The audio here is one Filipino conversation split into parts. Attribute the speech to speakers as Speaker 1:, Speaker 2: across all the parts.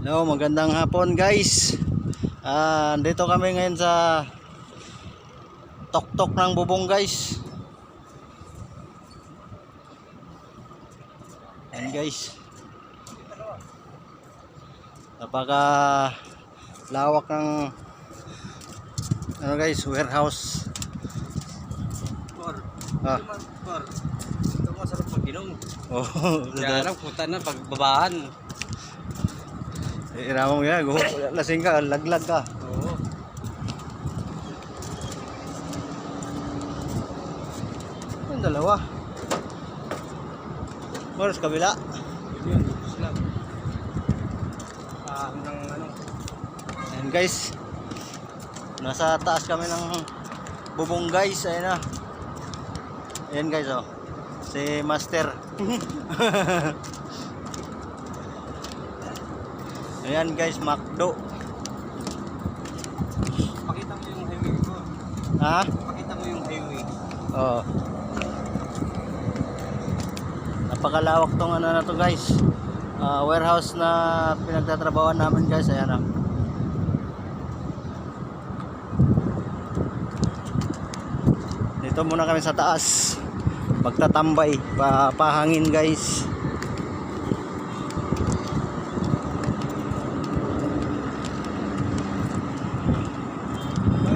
Speaker 1: Hello, magandang hapon guys. Dito kami ngayon sa tuktok ng bubong guys. Yan guys. Napaka lawak ng guys, warehouse.
Speaker 2: Ito masarap mag-inom.
Speaker 1: Oh,
Speaker 2: Kaya lang puta na pagbabaan.
Speaker 1: iramong yan, lasing ka, laglag ka.
Speaker 2: Oo.
Speaker 1: Yung dalawa. Moros kabila.
Speaker 2: Yun, tapos lang. Ng ano.
Speaker 1: Ayan guys. Nasa taas kami ng bubong guys. Ayan na. Ayan guys oh. Si Master. Ayan guys, McDo.
Speaker 2: Pakita mo yung highway ko.
Speaker 1: Ha?
Speaker 2: Pakita mo yung highway.
Speaker 1: Oo. Napakalawak tong ano na to guys. Warehouse na pinagtatrabawan namin guys. Ayan oh. Dito muna kami sa taas. Magtatambay, pahangin guys.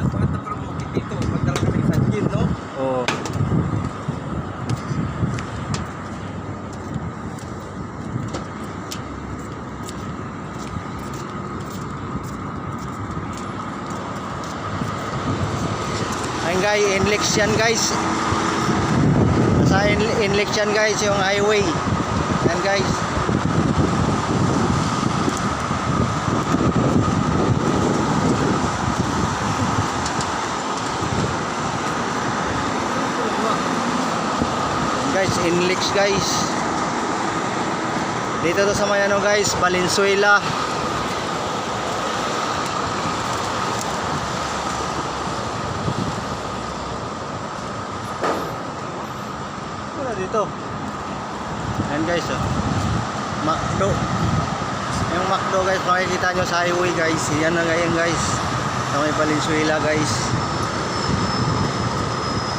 Speaker 2: Bakit na-promote dito? Magdala kami sa gym, no?
Speaker 1: Oo. Ayun guys, Inlex yan guys. Nasa Inlex yan guys, yung highway. Yan guys. Guys, Inlex guys. Dito to sa may ano guys, Valenzuela. Wala dito. Ayan guys oh. McDo. Yung McDo guys, makikita nyo sa highway guys. Yan na ganyan guys. Sa may Valenzuela guys.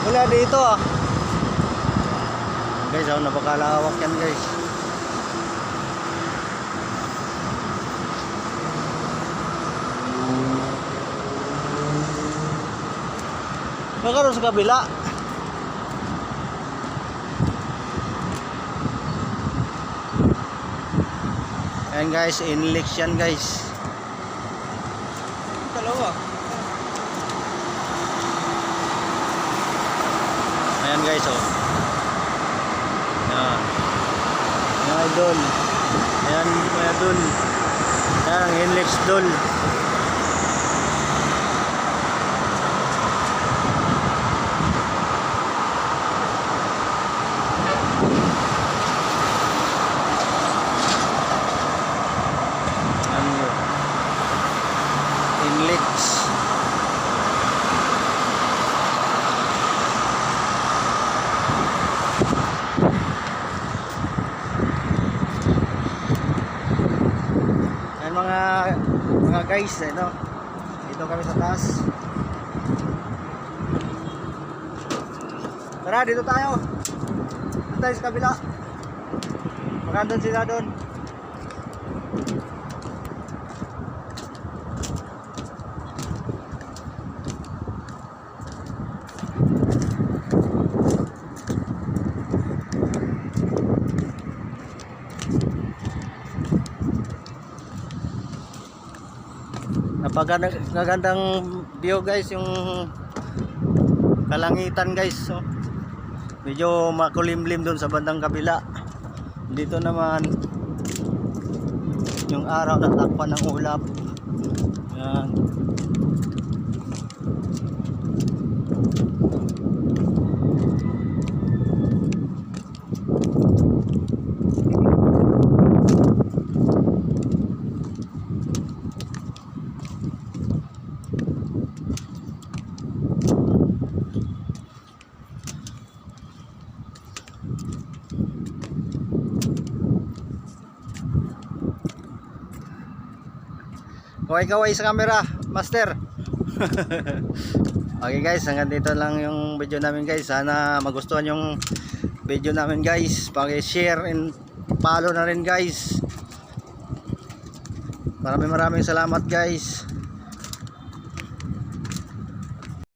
Speaker 1: Wala dito ah. Guys, oh, napakalawak yan guys. Magkaroon sa kabila. Ayan guys, Inlex yan guys.
Speaker 2: Dalawa.
Speaker 1: Ayan guys oh. Ayan. Mga idol. Ayan mga idol. Ayan ang Inlex dol. Inlex. Ayan mga guys, ano? Dito kami sa taas. Tara, dito tayo. Dito tayo sa kabila. Magandang sila doon. Napagandang view guys, yung kalangitan guys. So, medyo makulimlim doon sa bandang kabila. Dito naman yung araw natakpan ng ulap. Yan. Kaway-kaway sa camera, master. Okay guys, hanggang dito lang yung video namin guys. Sana magustuhan yung video namin guys. Paki-share and follow na rin guys. Maraming salamat guys.